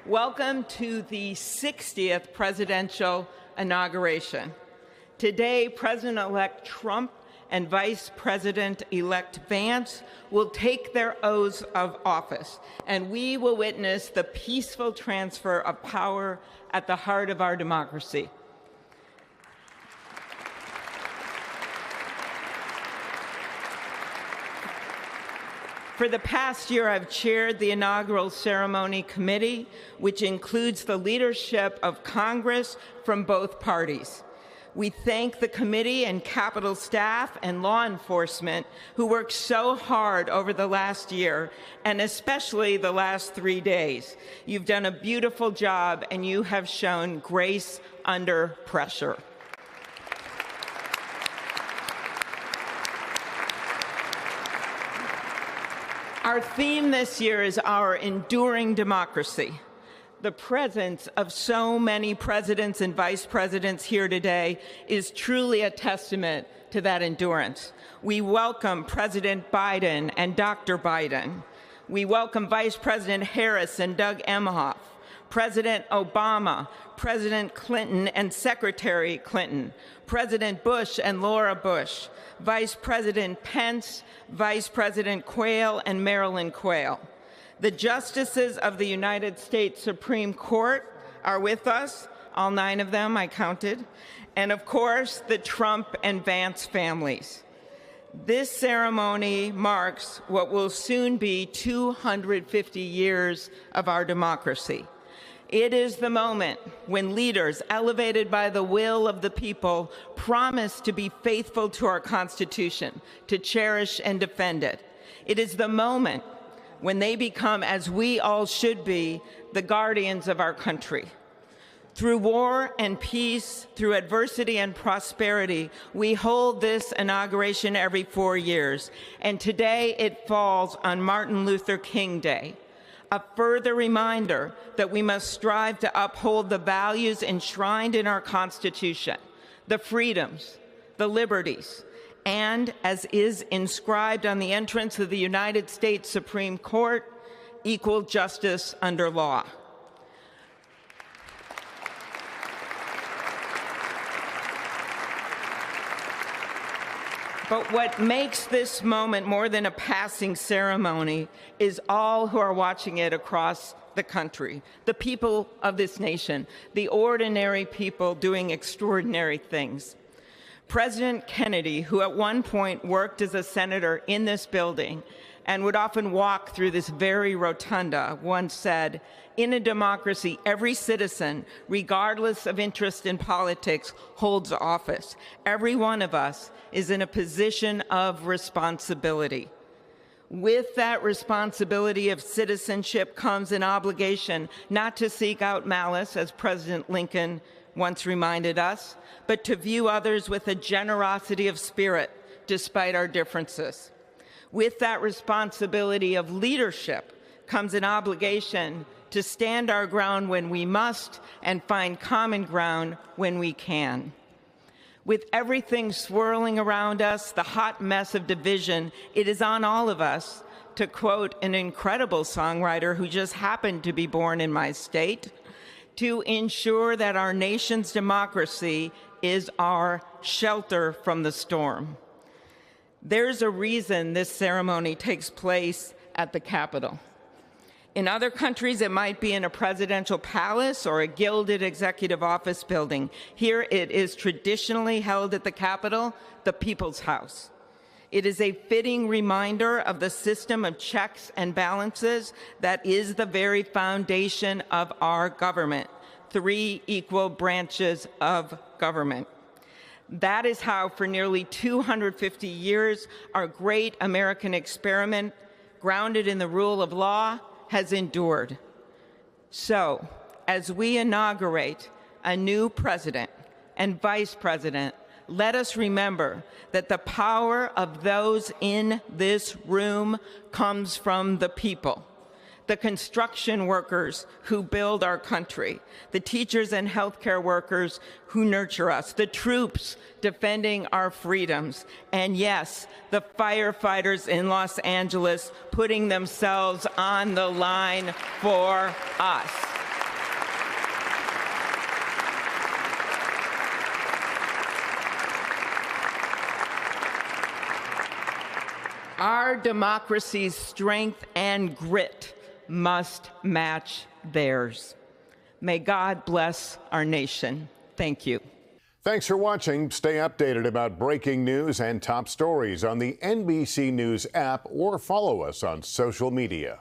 Welcome to the 60th presidential inauguration. Today, President-elect Trump and Vice President-elect Vance will take their oaths of office, and we will witness the peaceful transfer of power at the heart of our democracy. For the past year, I've chaired the inaugural ceremony committee, which includes the leadership of Congress from both parties. We thank the committee and Capitol staff and law enforcement who worked so hard over the last year, and especially the last 3 days. You've done a beautiful job, and you have shown grace under pressure. Our theme this year is our enduring democracy. The presence of so many presidents and vice presidents here today is truly a testament to that endurance. We welcome President Biden and Dr. Biden. We welcome Vice President Harris and Doug Emhoff, President Obama, President Clinton and Secretary Clinton, President Bush and Laura Bush, Vice President Pence, Vice President Quayle and Marilyn Quayle. The justices of the United States Supreme Court are with us, all 9 of them I counted, and of course the Trump and Vance families. This ceremony marks what will soon be 250 years of our democracy. It is the moment when leaders, elevated by the will of the people, promise to be faithful to our Constitution, to cherish and defend it. It is the moment when they become, as we all should be, the guardians of our country. Through war and peace, through adversity and prosperity, we hold this inauguration every 4 years, and today it falls on Martin Luther King Day. A further reminder that we must strive to uphold the values enshrined in our Constitution, the freedoms, the liberties, and, as is inscribed on the entrance of the United States Supreme Court, equal justice under law. But what makes this moment more than a passing ceremony is all who are watching it across the country, the people of this nation, the ordinary people doing extraordinary things. President Kennedy, who at one point worked as a senator in this building and would often walk through this very rotunda, once said, "In a democracy, every citizen, regardless of interest in politics, holds office. Every one of us is in a position of responsibility." With that responsibility of citizenship comes an obligation not to seek out malice, as President Lincoln once reminded us, but to view others with a generosity of spirit despite our differences. With that responsibility of leadership comes an obligation to stand our ground when we must and find common ground when we can. With everything swirling around us, the hot mess of division, it is on all of us, to quote an incredible songwriter who just happened to be born in my state, to ensure that our nation's democracy is our shelter from the storm. There's a reason this ceremony takes place at the Capitol. In other countries, it might be in a presidential palace or a gilded executive office building. Here it is traditionally held at the Capitol, the People's House. It is a fitting reminder of the system of checks and balances that is the very foundation of our government, 3 equal branches of government. That is how, for nearly 250 years, our great American experiment, grounded in the rule of law, has endured. So, as we inaugurate a new president and vice president, let us remember that the power of those in this room comes from the people. The construction workers who build our country, the teachers and healthcare workers who nurture us, the troops defending our freedoms, and yes, the firefighters in Los Angeles putting themselves on the line for us. Our democracy's strength and grit must match theirs. May God bless our nation. Thank you. Thanks for watching. Stay updated about breaking news and top stories on the NBC News app or follow us on social media.